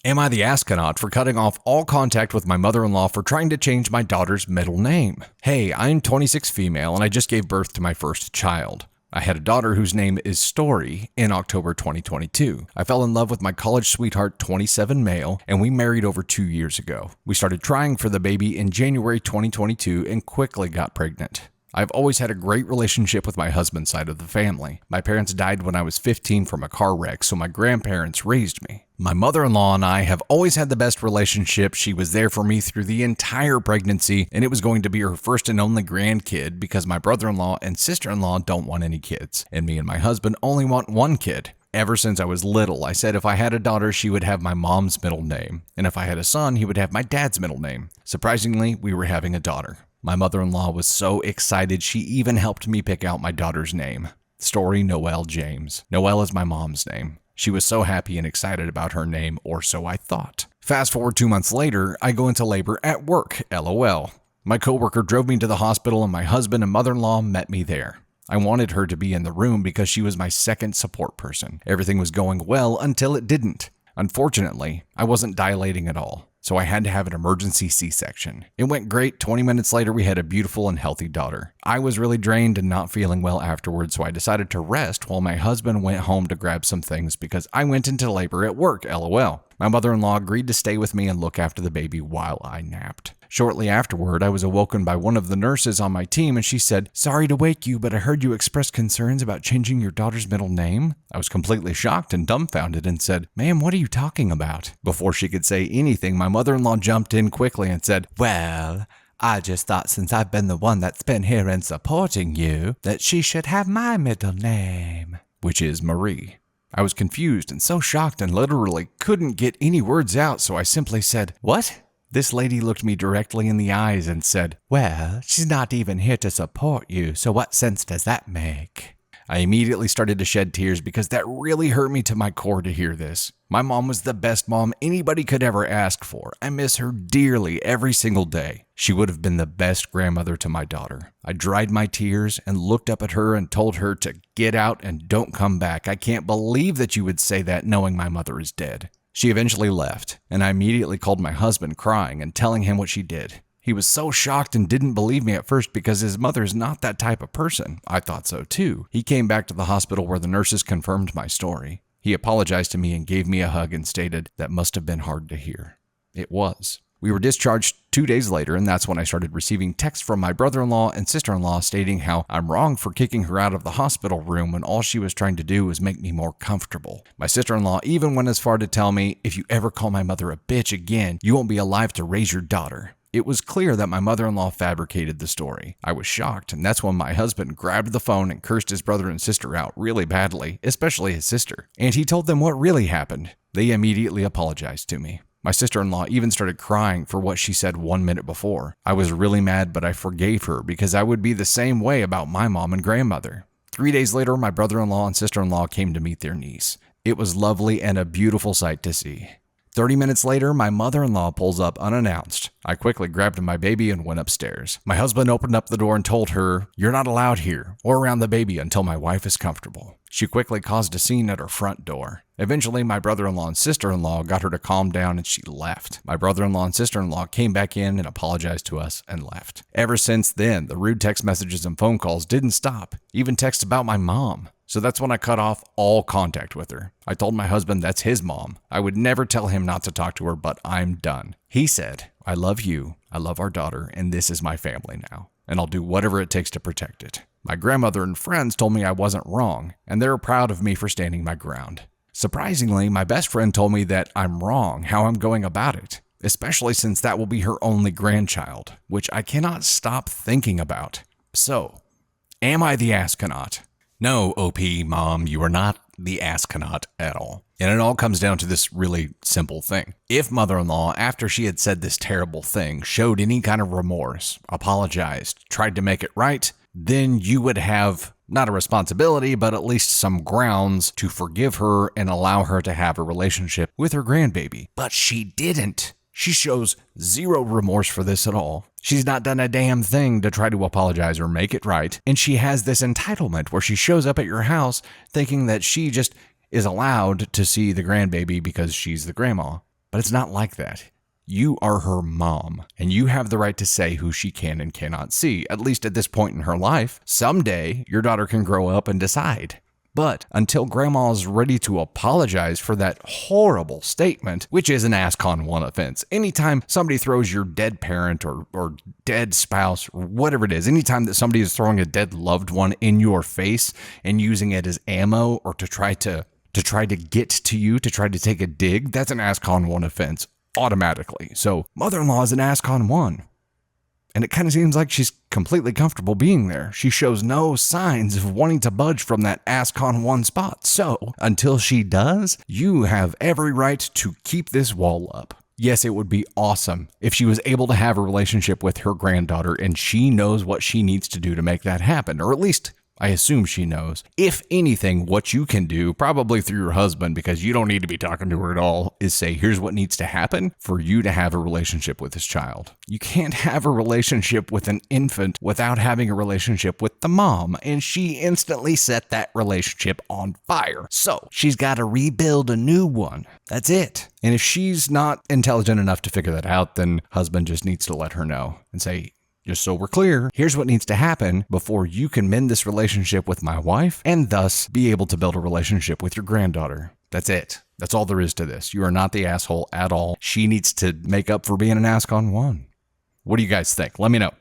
Am I the astronaut for cutting off all contact with my mother-in-law for trying to change my daughter's middle name? Hey, I'm 26 female and I just gave birth to my first child. I had a daughter whose name is Story in October 2022. I fell in love with my college sweetheart, 27 male, and we married over 2 years ago. We started trying for the baby in January 2022 and quickly got pregnant. I've always had a great relationship with my husband's side of the family. My parents died when I was 15 from a car wreck, so my grandparents raised me. My mother-in-law and I have always had the best relationship. She was there for me through the entire pregnancy, and it was going to be her first and only grandkid because my brother-in-law and sister-in-law don't want any kids, and me and my husband only want one kid. Ever since I was little, I said if I had a daughter, she would have my mom's middle name, and if I had a son, he would have my dad's middle name. Surprisingly, we were having a daughter. My mother-in-law was so excited, she even helped me pick out my daughter's name. Story Noelle James. Noelle is my mom's name. She was so happy and excited about her name, or so I thought. Fast forward 2 months later, I go into labor at work, LOL. My coworker drove me to the hospital and my husband and mother-in-law met me there. I wanted her to be in the room because she was my second support person. Everything was going well until it didn't. Unfortunately, I wasn't dilating at all, so I had to have an emergency C-section. It went great. 20 minutes later, we had a beautiful and healthy daughter. I was really drained and not feeling well afterwards, so I decided to rest while my husband went home to grab some things because I went into labor at work, LOL. My mother-in-law agreed to stay with me and look after the baby while I napped. Shortly afterward, I was awoken by one of the nurses on my team and she said, "Sorry to wake you, but I heard you express concerns about changing your daughter's middle name." I was completely shocked and dumbfounded and said, "Ma'am, what are you talking about?" Before she could say anything, my mother-in-law jumped in quickly and said, "Well, I just thought since I've been the one that's been here and supporting you, that she should have my middle name," which is Marie. I was confused and so shocked and literally couldn't get any words out, so I simply said, "What?" This lady looked me directly in the eyes and said, "Well, she's not even here to support you, so what sense does that make?" I immediately started to shed tears because that really hurt me to my core to hear this. My mom was the best mom anybody could ever ask for. I miss her dearly every single day. She would have been the best grandmother to my daughter. I dried my tears and looked up at her and told her to get out and don't come back. I can't believe that you would say that knowing my mother is dead. She eventually left, and I immediately called my husband crying and telling him what she did. He was so shocked and didn't believe me at first because his mother's not that type of person. I thought so too. He came back to the hospital where the nurses confirmed my story. He apologized to me and gave me a hug and stated that must have been hard to hear. It was. We were discharged 2 days later, and that's when I started receiving texts from my brother-in-law and sister-in-law stating how I'm wrong for kicking her out of the hospital room when all she was trying to do was make me more comfortable. My sister-in-law even went as far to tell me, "If you ever call my mother a bitch again, you won't be alive to raise your daughter." It was clear that my mother-in-law fabricated the story. I was shocked, and that's when my husband grabbed the phone and cursed his brother and sister out really badly, especially his sister. And he told them what really happened. They immediately apologized to me. My sister-in-law even started crying for what she said 1 minute before. I was really mad, but I forgave her because I would be the same way about my mom and grandmother. 3 days later, my brother-in-law and sister-in-law came to meet their niece. It was lovely and a beautiful sight to see. 30 minutes later, my mother-in-law pulls up unannounced. I quickly grabbed my baby and went upstairs. My husband opened up the door and told her, "You're not allowed here or around the baby until my wife is comfortable." She quickly caused a scene at her front door. Eventually, my brother-in-law and sister-in-law got her to calm down and she left. My brother-in-law and sister-in-law came back in and apologized to us and left. Ever since then, the rude text messages and phone calls didn't stop, even texts about my mom. So that's when I cut off all contact with her. I told my husband that's his mom. I would never tell him not to talk to her, but I'm done. He said, "I love you, I love our daughter, and this is my family now, and I'll do whatever it takes to protect it." My grandmother and friends told me I wasn't wrong, and they were proud of me for standing my ground. Surprisingly, my best friend told me that I'm wrong how I'm going about it, especially since that will be her only grandchild, which I cannot stop thinking about. So, am I the astronaut? No, OP, Mom, you are not the astronaut at all. And it all comes down to this really simple thing. If mother-in-law, after she had said this terrible thing, showed any kind of remorse, apologized, tried to make it right, then you would have not a responsibility, but at least some grounds to forgive her and allow her to have a relationship with her grandbaby. But she didn't. She shows zero remorse for this at all. She's not done a damn thing to try to apologize or make it right. And she has this entitlement where she shows up at your house thinking that she just is allowed to see the grandbaby because she's the grandma. But it's not like that. You are her mom, and you have the right to say who she can and cannot see, at least at this point in her life. Someday, your daughter can grow up and decide. But until grandma is ready to apologize for that horrible statement, which is an AScon 1 offense, anytime somebody throws your dead parent or dead spouse or whatever it is, anytime that somebody is throwing a dead loved one in your face and using it as ammo or to try to get to you, to try to take a dig, that's an AScon 1 offense automatically. So mother-in-law is an AScon 1. And it kind of seems like she's completely comfortable being there. She shows no signs of wanting to budge from that AScon 1 spot. So until she does, you have every right to keep this wall up. Yes, it would be awesome if she was able to have a relationship with her granddaughter and she knows what she needs to do to make that happen, or at least I assume she knows. If anything, what you can do, probably through your husband, because you don't need to be talking to her at all, is say, here's what needs to happen for you to have a relationship with this child. You can't have a relationship with an infant without having a relationship with the mom, and she instantly set that relationship on fire. So she's got to rebuild a new one. That's it. And if she's not intelligent enough to figure that out, then husband just needs to let her know and say, just so we're clear, here's what needs to happen before you can mend this relationship with my wife and thus be able to build a relationship with your granddaughter. That's it. That's all there is to this. You are not the asshole at all. She needs to make up for being an AScon 1. What do you guys think? Let me know.